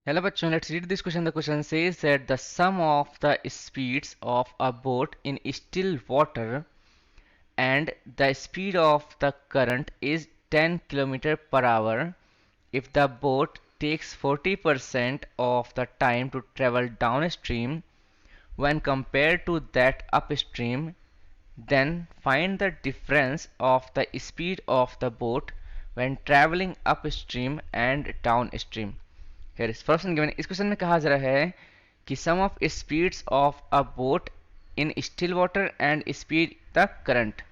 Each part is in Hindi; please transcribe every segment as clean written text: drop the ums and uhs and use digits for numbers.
Hello bachon, let's read this question. The question says that the sum of the speeds of a boat in still water and the speed of the current is 10 km per hour. If the boat takes 40% of the time to travel downstream when compared to that upstream, then find the difference of the speed of the boat when traveling upstream and downstream. Here is first given. इस क्वेश्चन में कहा जा रहा है कि sum of speeds of a boat in still water and speed the current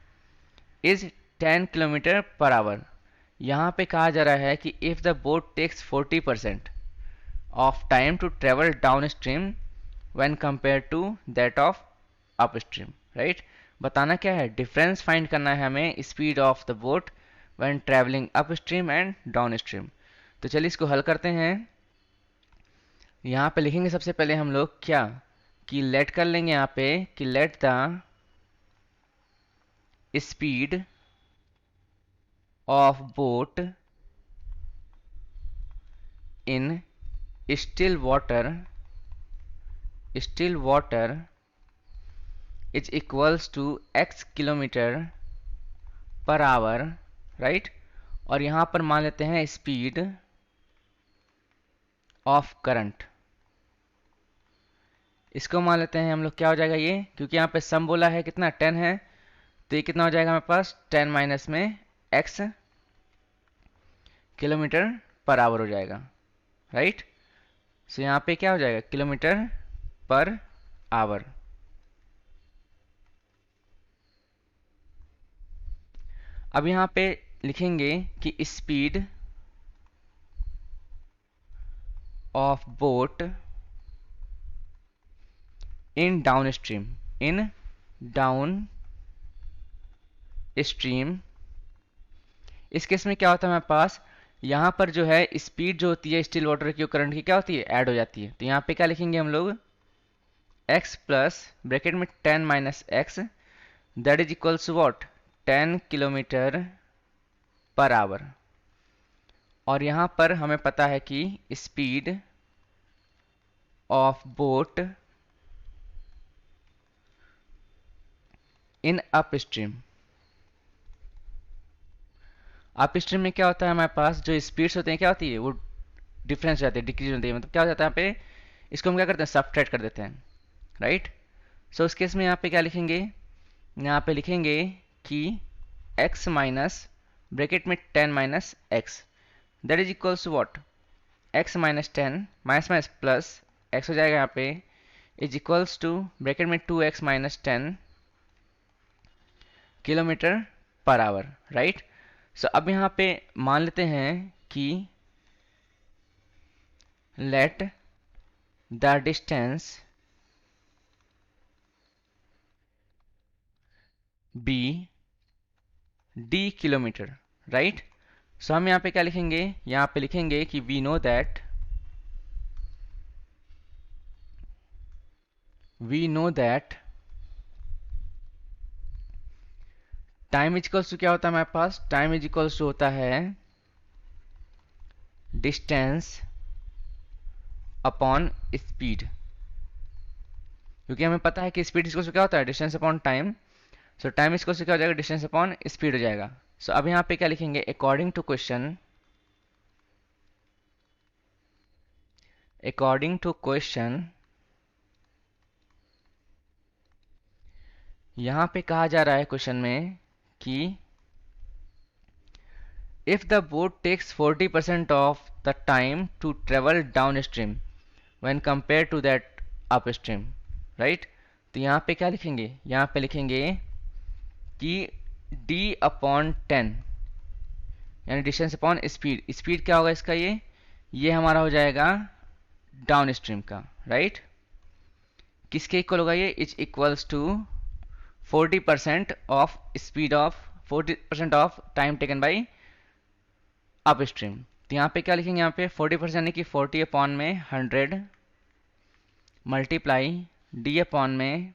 is 10 kilometre per hour. यहाँ पे कहा जा रहा है कि if the boat takes 40% of time to travel downstream when compare to that of upstream, right. बताना क्या है, डिफरेंस फाइंड करना है हमें speed of the boat when travelling up stream and down stream. तो चलिए इसको हल करते हैं। यहाँ पे लिखेंगे सबसे पहले हम लोग क्या कि लेट कर लेंगे यहाँ पे कि let the speed of boat in still water is equals to x kilometre per hour, right. और यहाँ पर मान लेते हैं स्पीड ऑफ करंट, इसको मान लेते हैं हम लोग। क्या हो जाएगा ये, क्योंकि यहाँ पे सम बोला है कितना 10 है, तो ये कितना हो जाएगा हमारे पास 10 माइनस में x किलोमीटर पर आवर हो जाएगा, राइट। सो यहाँ पे क्या हो जाएगा किलोमीटर पर आवर। अब यहाँ पे लिखेंगे कि speed of boat in down stream. इस केस में क्या होता है हमारे पास, यहाँ पर जो है स्पीड जो होती है स्टिल वाटर की और करंट की क्या होती है, ऐड हो जाती है। तो यहाँ पे क्या लिखेंगे हम लोग x प्लस ब्रैकेट में 10 minus x that is equals to what 10 kilometre per hour. और यहाँ पर हमें पता है कि speed of boat in upstream में क्या होता है हमारे पास, जो स्पीड्स होते हैं क्या होती है वो डिफरेंस जाती है, डिक्रीज होती है। मतलब क्या हो जाता है यहाँ पे, इसको हम क्या करते हैं सबट्रैक्ट कर देते हैं, राइट। सो उस केस में यहाँ पे क्या लिखेंगे, यहाँ पे लिखेंगे कि x माइनस ब्रैकेट में 10 minus x that is equals to what x minus 10 minus minus plus x हो जाएगा यहाँ पे इज इक्वल्स टू ब्रैकेट में 2x minus 10 kilometre per hour, right. So अब यहाँ पे मान लेते हैं कि let the distance be d kilometre, right. So हम यहाँ पे क्या लिखेंगे, यहाँ पे लिखेंगे कि we know that time equals to क्या होता है हमारे पास, टाइम इज इक्वल्स टू होता है डिस्टेंस अपॉन स्पीड। क्योंकि हमें पता है कि स्पीड इक्वल्स टू क्या होता है distance upon time. So time equals to क्या हो जाएगा डिस्टेंस अपॉन स्पीड हो जाएगा। सो अब यहाँ पे क्या लिखेंगे अकॉर्डिंग टू क्वेश्चन यहाँ पे कहा जा रहा है क्वेश्चन में कि if the boat takes 40% of the time to travel downstream when compared to that upstream, right। तो यहाँ पे क्या लिखेंगे, यहाँ पे लिखेंगे कि d अपॉन 10 यानी डिस्टेंस अपॉन स्पीड क्या होगा इसका, ये हमारा हो जाएगा डाउन स्ट्रीम का, राइट। किसके इक्वल होगा, ये is equals to 40% of speed of 40% of time taken by upstream. तो यहाँ पे क्या लिखेंगे, यहाँ पे 40% यानी कि 40 अपॉन में 100 मल्टीप्लाई d अपॉन में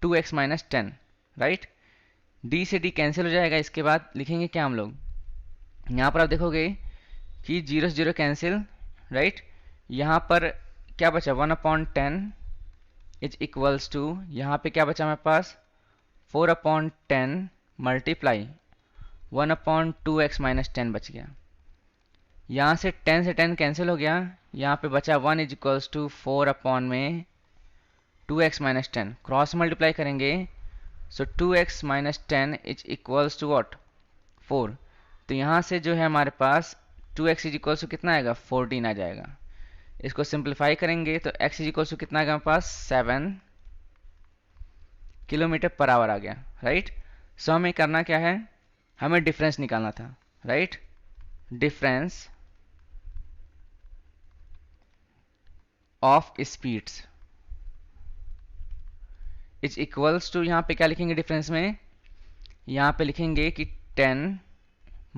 2x माइनस 10, राइट। d से d कैंसिल हो जाएगा। इसके बाद लिखेंगे क्या हम लोग, यहाँ पर आप देखोगे कि 0 से 0 कैंसिल, राइट। यहाँ पर क्या बचा, 1/10 इज इक्वल्स टू, यहाँ पे क्या बचा हमारे पास, 4/10 मल्टीप्लाई 1/2x - 10 बच गया। यहाँ से 10 से 10 कैंसिल हो गया, यहाँ पे बचा 1 is equals to 4/2x - 10, cross multiply करेंगे, so 2x - 10 is equals to what, 4। तो यहाँ से जो है हमारे पास 2x इज इक्वल्स टू कितना आएगा, 14 आ जाएगा। इसको सिंप्लीफाई करेंगे तो x इज इक्वल्स टू कितना आएगा हमारे पास, 7 किलोमीटर पर आवर आ गया, राइट। सो हमें करना क्या है, हमें डिफरेंस निकालना था, right. Difference of speeds is equals to, यहाँ पे क्या लिखेंगे डिफरेंस में, यहाँ पे लिखेंगे कि 10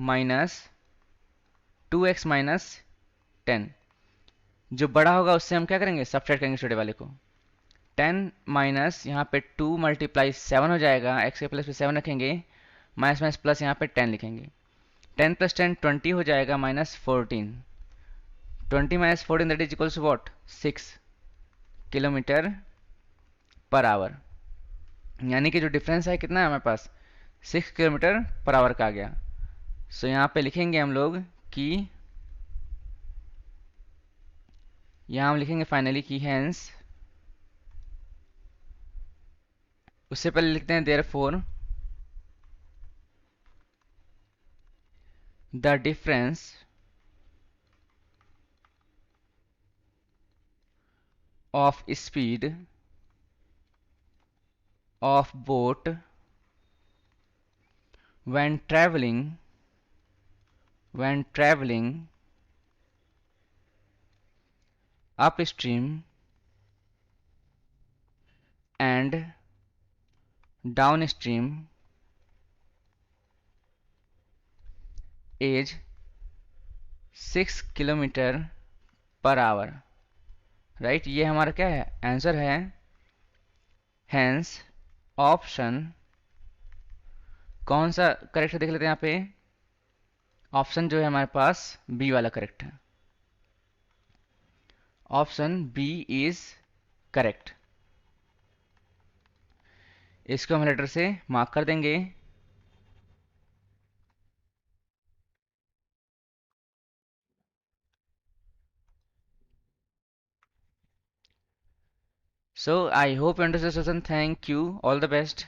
माइनस 2x - 10, जो बड़ा होगा उससे हम क्या करेंगे, सब्ट्रैक्ट करेंगे छोटे वाले को। 10 माइनस यहाँ पे 2 मल्टीप्लाई 7 हो जाएगा, x के प्लेस पे 7 रखेंगे, माइनस माइनस प्लस यहाँ पे 10 लिखेंगे, 10 + 10 20 हो जाएगा, -14, 20 - 14 that is equals to what, 6 kilometre per hour. यानी कि जो डिफरेंस है कितना है हमारे पास, 6 किलोमीटर पर आवर का आ गया। सो यहाँ पे लिखेंगे हम लोग कि, यहाँ हम लिखेंगे फाइनली कि हेंस, उससे पहले लिखते हैं therefore the difference of speed of boat when traveling upstream and downstream is 6 kilometre per hour, right. ये हमारा क्या है, आंसर है। हेंस ऑप्शन कौन सा करेक्ट है देख लेते हैं यहाँ पे, ऑप्शन जो है हमारे पास बी वाला करेक्ट है, ऑप्शन बी इज करेक्ट। इसको हम लेटर से मार्क कर देंगे। So I hope you understood the session. Thank you. All the best.